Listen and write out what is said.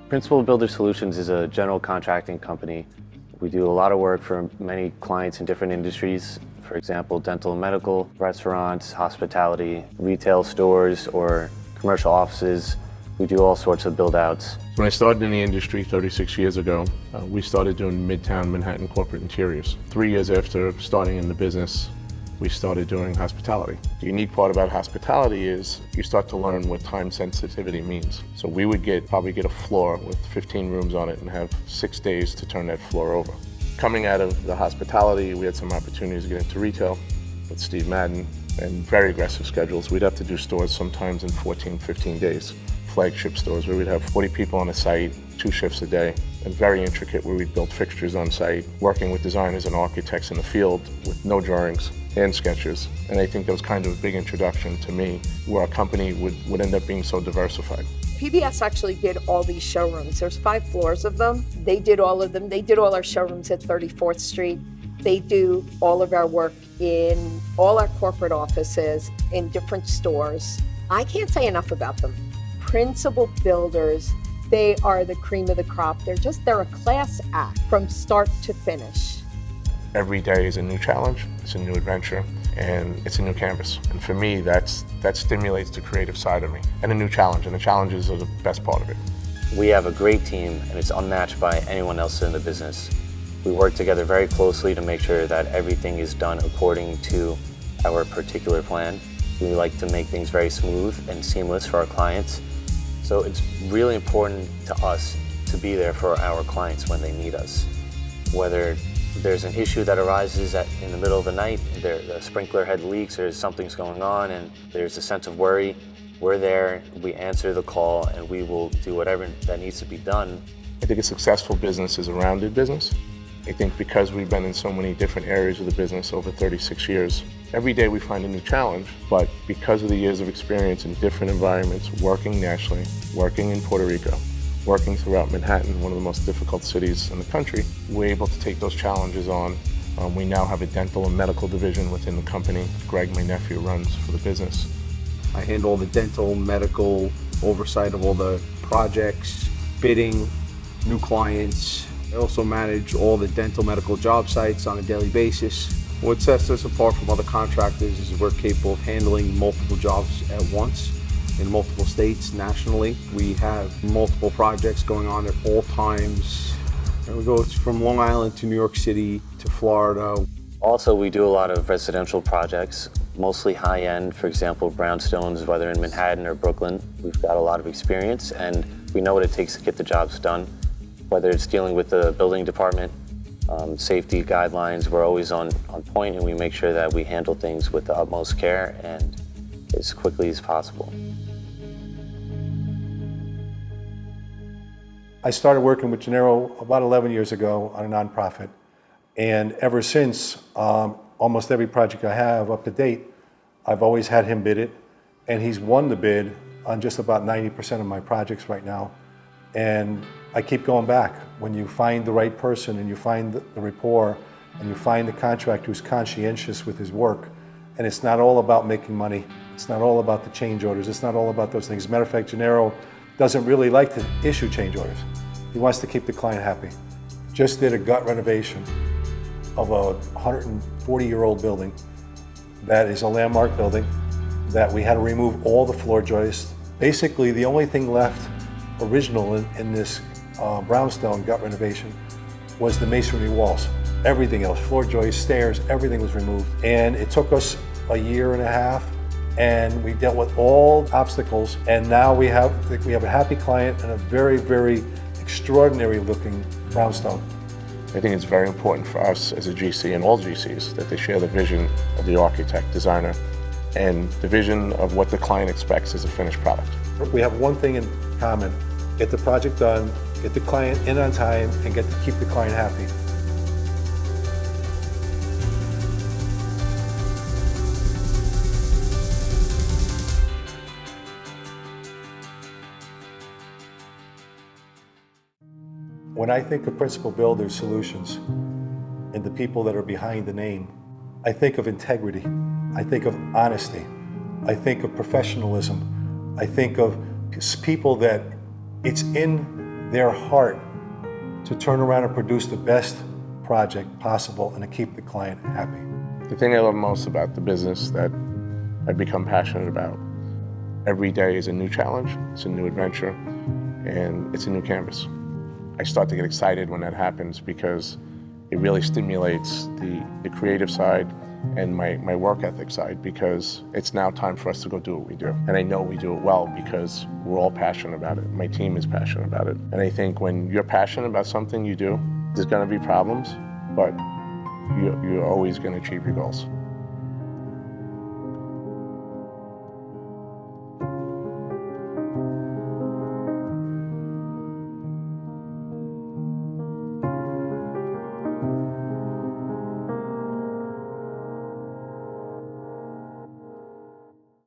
Principal Builder Solutions is a general contracting company. We do a lot of work for many clients in different industries. For example, dental and medical, restaurants, hospitality, retail stores, or commercial offices. We do all sorts of build-outs. When I started in the industry 36 years ago, we started doing Midtown Manhattan corporate interiors. 3 years after starting in the business, we started doing hospitality. The unique part about hospitality is you start to learn what time sensitivity means. So we would probably get a floor with 15 rooms on it and have 6 days to turn that floor over. Coming out of the hospitality, we had some opportunities to get into retail with Steve Madden and very aggressive schedules. We'd have to do stores sometimes in 14, 15 days. Flagship stores where we'd have 40 people on a site, 2 shifts a day, and very intricate where we'd build fixtures on site, working with designers and architects in the field with no drawings, hand sketches. And I think that was kind of a big introduction to me where our company would end up being so diversified. PBS actually did all these showrooms. There's 5 floors of them. They did all of them. They did all our showrooms at 34th Street. They do all of our work in all our corporate offices, in different stores. I can't say enough about them. Principal builders, they are the cream of the crop. They're a class act from start to finish. Every day is a new challenge, it's a new adventure, and it's a new canvas. And for me, that stimulates the creative side of me, and a new challenge, and the challenges are the best part of it. We have a great team, and it's unmatched by anyone else in the business. We work together very closely to make sure that everything is done according to our particular plan. We like to make things very smooth and seamless for our clients. So it's really important to us to be there for our clients when they need us. Whether there's an issue that arises in the middle of the night, the sprinkler head leaks or something's going on and there's a sense of worry, we're there, we answer the call, and we will do whatever that needs to be done. I think a successful business is a rounded business. I think because we've been in so many different areas of the business over 36 years, every day we find a new challenge, but because of the years of experience in different environments, working nationally, working in Puerto Rico, working throughout Manhattan, one of the most difficult cities in the country, we're able to take those challenges on. We now have a dental and medical division within the company. Greg, my nephew, runs for the business. I handle the dental, medical, oversight of all the projects, bidding, new clients. I also manage all the dental medical job sites on a daily basis. What sets us apart from other contractors is we're capable of handling multiple jobs at once in multiple states nationally. We have multiple projects going on at all times. And we go from Long Island to New York City to Florida. Also, we do a lot of residential projects, mostly high-end, for example, brownstones, whether in Manhattan or Brooklyn. We've got a lot of experience and we know what it takes to get the jobs done. Whether it's dealing with the building department, safety guidelines, we're always on point, and we make sure that we handle things with the utmost care and as quickly as possible. I started working with Gennaro about 11 years ago on a nonprofit, and ever since, almost every project I have up to date, I've always had him bid it, and he's won the bid on just about 90% of my projects right now. And I keep going back. When you find the right person and you find the rapport and you find the contractor who's conscientious with his work, and it's not all about making money, it's not all about the change orders, it's not all about those things. As a matter of fact, Gennaro doesn't really like to issue change orders. He wants to keep the client happy. Just did a gut renovation of a 140-year-old building that is a landmark building that we had to remove all the floor joists. Basically, the only thing left original in this brownstone gut renovation was the masonry walls. Everything else, floor joists, stairs, everything was removed. And it took us a year and a half, and we dealt with all obstacles, and now we have a happy client and a very, very extraordinary looking brownstone. I think it's very important for us as a GC and all GCs that they share the vision of the architect, designer, and the vision of what the client expects as a finished product. We have one thing in common: get the project done, get the client in on time, and get to keep the client happy. When I think of Principal Builder Solutions and the people that are behind the name, I think of integrity, I think of honesty, I think of professionalism, I think of people that it's in their heart to turn around and produce the best project possible and to keep the client happy. The thing I love most about the business that I've become passionate about, every day is a new challenge, it's a new adventure, and it's a new canvas. I start to get excited when that happens because it really stimulates the creative side and my work ethic side, because it's now time for us to go do what we do. And I know we do it well because we're all passionate about it. My team is passionate about it. And I think when you're passionate about something you do, there's gonna be problems, but you're always gonna achieve your goals.